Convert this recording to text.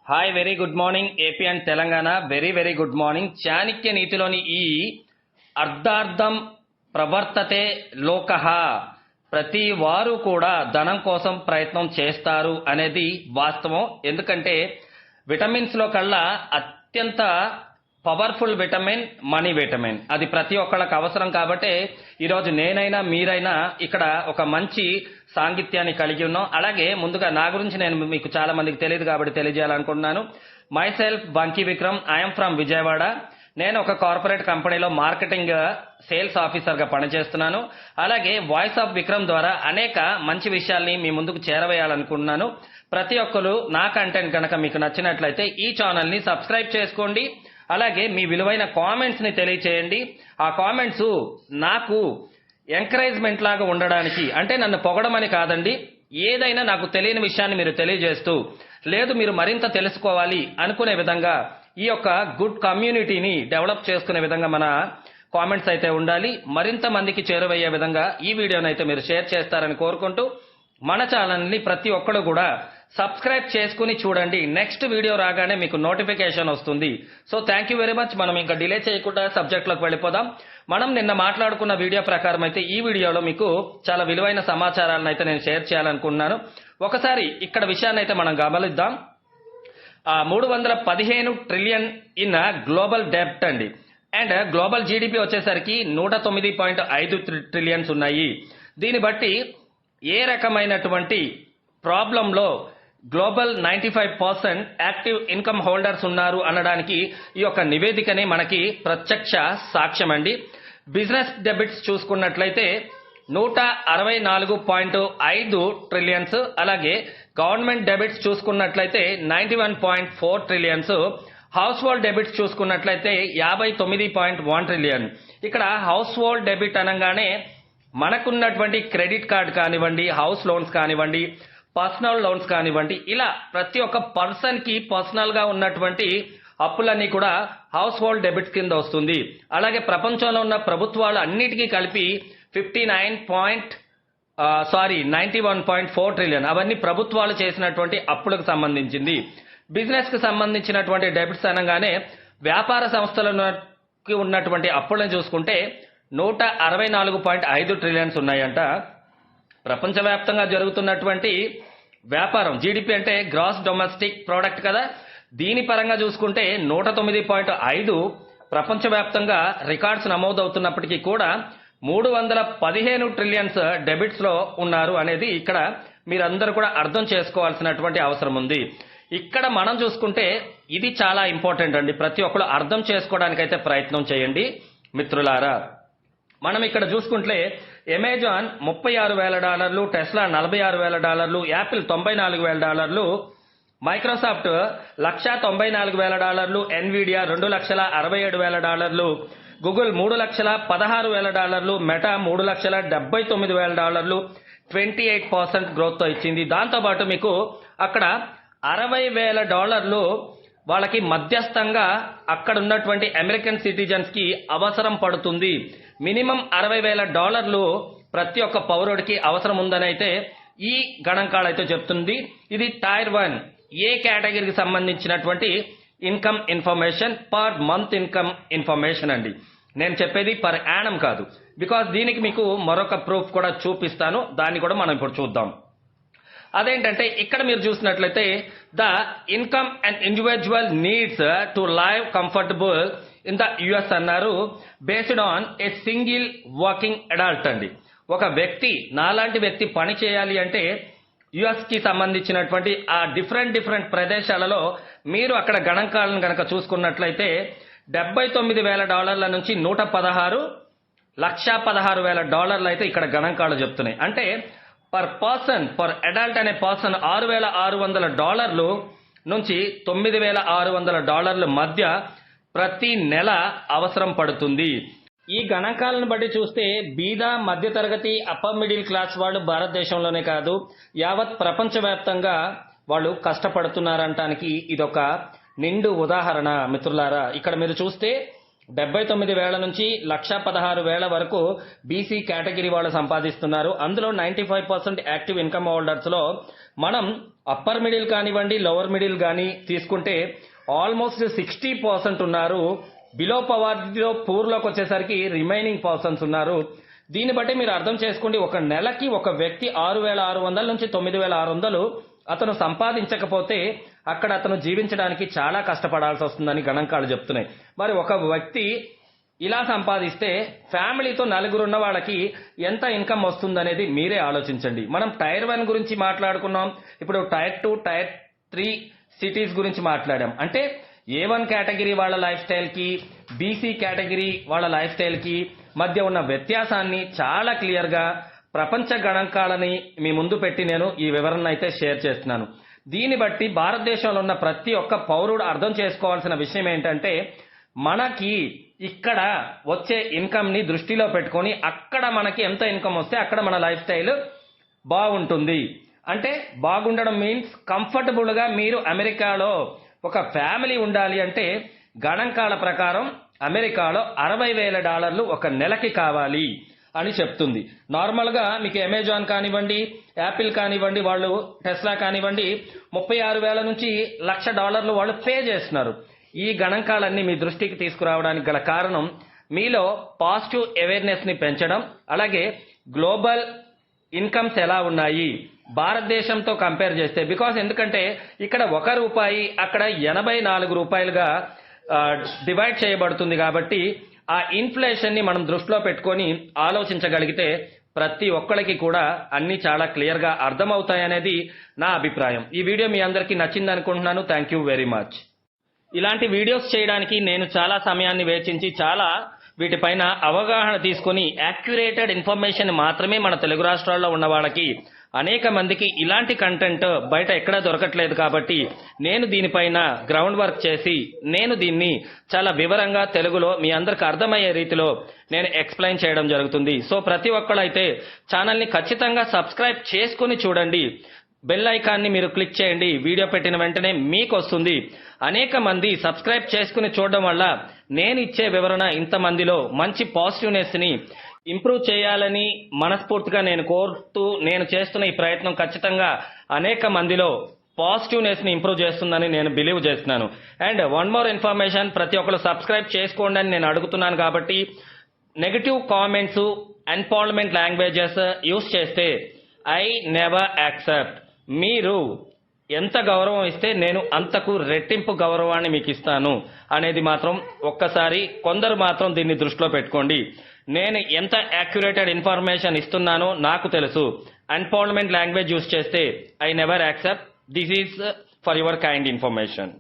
Hi, very good morning AP and Telangana. Very good morning. Chanakya నీతిలోని ఈ అర్ధార్థం ప్రవర్తతే లోకః, ప్రతి వారు కూడా ధనం కోసం ప్రయత్నం చేస్తారు అనేది వాస్తవం. ఎందుకంటే విటమిన్స్ లో కల్లా అత్యంత పవర్ఫుల్ విటమిన్ మనీ విటమిన్, అది ప్రతి ఒక్కళ్ళకి అవసరం. కాబట్టి ఈరోజు నేనైనా మీరైనా ఇక్కడ ఒక మంచి సాంగిత్యాన్ని కలిగి ఉన్నాం. అలాగే ముందుగా నా గురించి నేను మీకు చాలా మందికి తెలియదు కాబట్టి తెలియజేయాలనుకుంటున్నాను. Myself Banki Vikram, I'm from Vijayawada. నేను ఒక కార్పొరేట్ కంపెనీలో మార్కెటింగ్ సేల్స్ ఆఫీసర్ గా పనిచేస్తున్నాను. అలాగే వాయిస్ ఆఫ్ విక్రమ్ ద్వారా అనేక మంచి విషయాల్ని మీ ముందుకు చేరవేయాలనుకుంటున్నాను. ప్రతి ఒక్కరు నా కంటెంట్ కనుక మీకు నచ్చినట్లయితే ఈ ఛానల్ ని సబ్స్క్రైబ్ చేసుకోండి. అలాగే మీ విలువైన కామెంట్స్ ని తెలియచేయండి. ఆ కామెంట్స్ నాకు ఎంకరేజ్మెంట్ లాగా ఉండడానికి, అంటే నన్ను పొగడమని కాదండి, ఏదైనా నాకు తెలియని విషయాన్ని మీరు తెలియజేస్తూ, లేదు మీరు మరింత తెలుసుకోవాలి అనుకునే విధంగా ఈ యొక్క గుడ్ కమ్యూనిటీని డెవలప్ చేసుకునే విధంగా మన కామెంట్స్ అయితే ఉండాలి. మరింత మందికి చేరువయ్యే విధంగా ఈ వీడియోని అయితే మీరు షేర్ చేస్తారని కోరుకుంటూ, మన ఛానల్ ని ప్రతి ఒక్కరు కూడా సబ్స్క్రైబ్ చేసుకుని చూడండి. నెక్స్ట్ వీడియో రాగానే మీకు నోటిఫికేషన్ వస్తుంది. So thank you very much. మనం ఇంకా డిలే చేయకుండా సబ్జెక్ట్ లోకి వెళ్ళిపోదాం. మనం నిన్న మాట్లాడుకున్న వీడియో ప్రకారం అయితే ఈ వీడియోలో మీకు చాలా విలువైన సమాచారాలను అయితే నేను షేర్ చేయాలనుకుంటున్నాను. ఒకసారి ఇక్కడ విషయాన్ని అయితే మనం గమనిద్దాం. 315 ట్రిలియన్ ఇన్ గ్లోబల్ డెబ్ట్ అండి. అండ్ గ్లోబల్ జీడిపి వచ్చేసరికి 109.5 ట్రిలియన్స్ ఉన్నాయి. దీన్ని బట్టి ఏ రకమైనటువంటి ప్రాబ్లంలో గ్లోబల్ 95% యాక్టివ్ ఇన్కమ్ హోల్డర్స్ ఉన్నారు అనడానికి ఈ యొక్క నివేదికనే మనకి ప్రత్యక్ష సాక్ష్యం అండి. బిజినెస్ డెబిట్స్ చూసుకున్నట్లయితే 164.5 ట్రిలియన్స్, అలాగే గవర్నమెంట్ డెబిట్స్ చూసుకున్నట్లయితే 91.4 ట్రిలియన్స్, హౌస్ హోల్డ్ డెబిట్స్ చూసుకున్నట్లయితే 59.1 ట్రిలియన్. ఇక్కడ హౌస్ హోల్డ్ డెబిట్ అనగానే మనకున్నటువంటి క్రెడిట్ కార్డ్ కానివ్వండి, హౌస్ లోన్స్ కానివ్వండి, పర్సనల్ లోన్స్ కానివ్వండి, ఇలా ప్రతి ఒక్క పర్సన్ కి పర్సనల్ గా ఉన్నటువంటి అప్పులన్నీ కూడా హౌస్ హోల్డ్ డెబిట్స్ కింద వస్తుంది. అలాగే ప్రపంచంలో ఉన్న ప్రభుత్వాలు అన్నిటికీ కలిపి 91.4 ట్రిలియన్, అవన్నీ ప్రభుత్వాలు చేసినటువంటి అప్పులకు సంబంధించింది. బిజినెస్ కి సంబంధించినటువంటి డెబిట్స్ అనగానే వ్యాపార సంస్థలకు ఉన్నటువంటి అప్పులను చూసుకుంటే 164.5 ట్రిలియన్స్ ఉన్నాయంట. ప్రపంచవ్యాప్తంగా జరుగుతున్నటువంటి వ్యాపారం, జీడిపి అంటే గ్రాస్ డొమెస్టిక్ ప్రోడక్ట్ కదా, దీని పరంగా చూసుకుంటే 109.5 ప్రపంచవ్యాప్తంగా రికార్డ్స్ నమోదవుతున్నప్పటికీ కూడా 315 ట్రిలియన్స్ డెబిట్స్ లో ఉన్నారు అనేది ఇక్కడ మీరందరూ కూడా అర్థం చేసుకోవాల్సినటువంటి అవసరం ఉంది. ఇక్కడ మనం చూసుకుంటే ఇది చాలా ఇంపార్టెంట్ అండి. ప్రతి ఒక్కరు అర్థం చేసుకోవడానికైతే ప్రయత్నం చేయండి మిత్రులారా. మనం ఇక్కడ చూసుకుంటే Amazon $36,000, Tesla $46,000, Apple $94,000, Microsoft $194,000, Nvidia $2,67,000, Google $3,16,000, meta $3,79,000, 28% growth తో ఇచ్చింది. దాంతోపాటు మీకు అక్కడ $60,000 వాళ్ళకి మధ్యస్థంగా అక్కడ ఉన్నటువంటి అమెరికన్ సిటిజన్స్ కి అవసరం పడుతుంది. మినిమం $60,000 ప్రతి ఒక్క పౌరుడికి అవసరం ఉందని అయితే ఈ గణాంకాలు అయితే చెప్తుంది. ఇది టైర్ 1 ఏ కేటగిరీకి సంబంధించినటువంటి income information, per month income information అండి. నేను చెప్పేది పర్ యానం కాదు, బికాస్ దీనికి మీకు మరొక ప్రూఫ్ కూడా చూపిస్తాను. దాన్ని కూడా మనం ఇప్పుడు చూద్దాం. అదేంటంటే ఇక్కడ మీరు చూసినట్లయితే the income and individual needs to live comfortable in the US అన్నారు, based on a single working adult అండి. ఒక వ్యక్తి, నాలాంటి వ్యక్తి పని చేయాలి అంటే యుఎస్ కి సంబంధించినటువంటి ఆ డిఫరెంట్ ప్రదేశాలలో మీరు అక్కడ గణాంకాలను కనుక చూసుకున్నట్లయితే $79,000 నుంచి 116,00,16,000 అయితే ఇక్కడ గణాంకాలు చెప్తున్నాయి. అంటే పర్ పర్సన్, పర్ అడల్ట్ అనే పర్సన్ $6,600 నుంచి $9,600 మధ్య ప్రతి నెల అవసరం పడుతుంది. ఈ గణాంకాలను బట్టి చూస్తే బీద, మధ్యతరగతి, అప్పర్ మిడిల్ క్లాస్ వాళ్ళు భారతదేశంలోనే కాదు యావత్ ప్రపంచవ్యాప్తంగా వాళ్ళు కష్టపడుతున్నారంటానికి ఇదొక నిండు ఉదాహరణ మిత్రులారా. ఇక్కడ మీరు చూస్తే 79,000 నుంచి 1,16,000 వరకు బీసీ కేటగిరీ వాళ్ళు సంపాదిస్తున్నారు. అందులో 95% యాక్టివ్ ఇన్కమ్ హోల్డర్స్ లో మనం అప్పర్ మిడిల్ కానివ్వండి, లోవర్ మిడిల్ కానీ తీసుకుంటే ఆల్మోస్ట్ 60% ఉన్నారు. బిలో పవర్టీలో పూర్లోకి వచ్చేసరికి రిమైనింగ్ పర్సన్స్ ఉన్నారు. దీన్ని బట్టి మీరు అర్థం చేసుకోండి, ఒక నెలకి ఒక వ్యక్తి 6,600 నుంచి 9,600 అతను సంపాదించకపోతే అక్కడ అతను జీవించడానికి చాలా కష్టపడాల్సి వస్తుందని గణాంకాలు చెప్తున్నాయి. మరి ఒక వ్యక్తి ఇలా సంపాదిస్తే ఫ్యామిలీతో నలుగురున్న వాళ్ళకి ఎంత ఇన్కమ్ వస్తుందనేది మీరే ఆలోచించండి. మనం టైర్ 1 గురించి మాట్లాడుకున్నాం, ఇప్పుడు టైర్ 2, టైర్ 3 సిటీస్ గురించి మాట్లాడాం. అంటే A1 కేటగిరీ వాళ్ళ లైఫ్ స్టైల్కి, బీసీ కేటగిరీ వాళ్ళ లైఫ్ స్టైల్కి మధ్య ఉన్న వ్యత్యాసాన్ని చాలా క్లియర్గా ప్రపంచ గణాంకాలని మీ ముందు పెట్టి నేను ఈ వివరణ అయితే షేర్ చేస్తున్నాను. దీన్ని బట్టి భారతదేశంలో ఉన్న ప్రతి ఒక్క పౌరుడు అర్థం చేసుకోవాల్సిన విషయం ఏంటంటే, మనకి ఇక్కడ వచ్చే ఇన్కమ్ ని దృష్టిలో పెట్టుకొని అక్కడ మనకి ఎంత ఇన్కమ్ వస్తే అక్కడ మన లైఫ్ స్టైల్ బాగుంటుంది. అంటే బాగుండడం మీన్స్ కంఫర్టబుల్ గా మీరు అమెరికాలో ఒక ఫ్యామిలీ ఉండాలి అంటే గణాంకాల ప్రకారం అమెరికాలో $60,000 ఒక నెలకి కావాలి అని చెప్తుంది. నార్మల్ గా మీకు అమెజాన్ కానివ్వండి, యాపిల్ కానివ్వండి, వాళ్ళు టెస్లా కానివ్వండి, 36,000 నుంచి $1,00,000 వాళ్ళు పే చేస్తున్నారు. ఈ గణాంకాలన్నీ మీ దృష్టికి తీసుకురావడానికి గల కారణం మీలో పాజిటివ్ అవేర్నెస్ ని పెంచడం, అలాగే గ్లోబల్ ఇన్కమ్స్ ఎలా ఉన్నాయి భారతదేశంతో కంపేర్ చేస్తే. బికాస్ ఎందుకంటే ఇక్కడ ₹1 అక్కడ 84 రూపాయలుగా డివైడ్ చేయబడుతుంది. కాబట్టి ఆ ఇన్ఫ్లేషన్ ని మనం దృష్టిలో పెట్టుకొని ఆలోచించగలిగితే ప్రతి ఒక్కరికి కూడా అన్ని చాలా క్లియర్ గా అర్థమవుతాయనేది నా అభిప్రాయం. ఈ వీడియో మీ అందరికీ నచ్చింది అనుకుంటున్నాను. Thank you very much. ఇలాంటి వీడియోస్ చేయడానికి నేను చాలా సమయాన్ని వేచించి చాలా వీటిపైన అవగాహన తీసుకొని యాక్యురేటెడ్ ఇన్ఫర్మేషన్ మాత్రమే మన తెలుగు రాష్ట్రాల్లో ఉన్న వాళ్ళకి, అనేక మందికి ఇలాంటి కంటెంట్ బయట ఎక్కడా దొరకట్లేదు. కాబట్టి నేను దీనిపైన గ్రౌండ్ వర్క్ చేసి నేను దీన్ని చాలా వివరంగా తెలుగులో మీ అందరికి అర్థమయ్యే రీతిలో నేను ఎక్స్ప్లెయిన్ చేయడం జరుగుతుంది. సో ప్రతి ఒక్కళ్ళైతే ఛానల్ని ఖచ్చితంగా సబ్స్క్రైబ్ చేసుకుని చూడండి. బెల్ ఐకాన్ని మీరు క్లిక్ చేయండి, వీడియో పెట్టిన వెంటనే మీకు వస్తుంది. అనేక మంది సబ్స్క్రైబ్ చేసుకుని చూడడం వల్ల నేను ఇచ్చే వివరణ ఇంతమందిలో మంచి పాజిటివ్నెస్ ని ఇంప్రూవ్ చేయాలని మనస్ఫూర్తిగా నేను కోరుతూ నేను చేస్తున్న ఈ ప్రయత్నం ఖచ్చితంగా అనేక మందిలో పాజిటివ్నెస్ ని ఇంప్రూవ్ చేస్తుందని నేను బిలీవ్ చేస్తున్నాను. అండ్ వన్ మోర్ ఇన్ఫర్మేషన్, ప్రతి ఒక్కరు సబ్స్క్రైబ్ చేసుకోండి అని నేను అడుగుతున్నాను. కాబట్టి నెగటివ్ కామెంట్స్, ఎన్పార్లమెంట్ లాంగ్వేజెస్ యూజ్ చేస్తే ఐ నెవర్ యాక్సెప్ట్. మీరు ఎంత గౌరవం ఇస్తే నేను అంతకు రెట్టింపు గౌరవాన్ని మీకు ఇస్తాను అనేది మాత్రం ఒక్కసారి కొందరు మాత్రం దీన్ని దృష్టిలో పెట్టుకోండి. నేను ఎంత యాక్యురేటెడ్ ఇన్ఫర్మేషన్ ఇస్తున్నానో నాకు తెలుసు. అన్పార్లమెంట్ లాంగ్వేజ్ యూజ్ చేస్తే I never accept. This is for your kind information.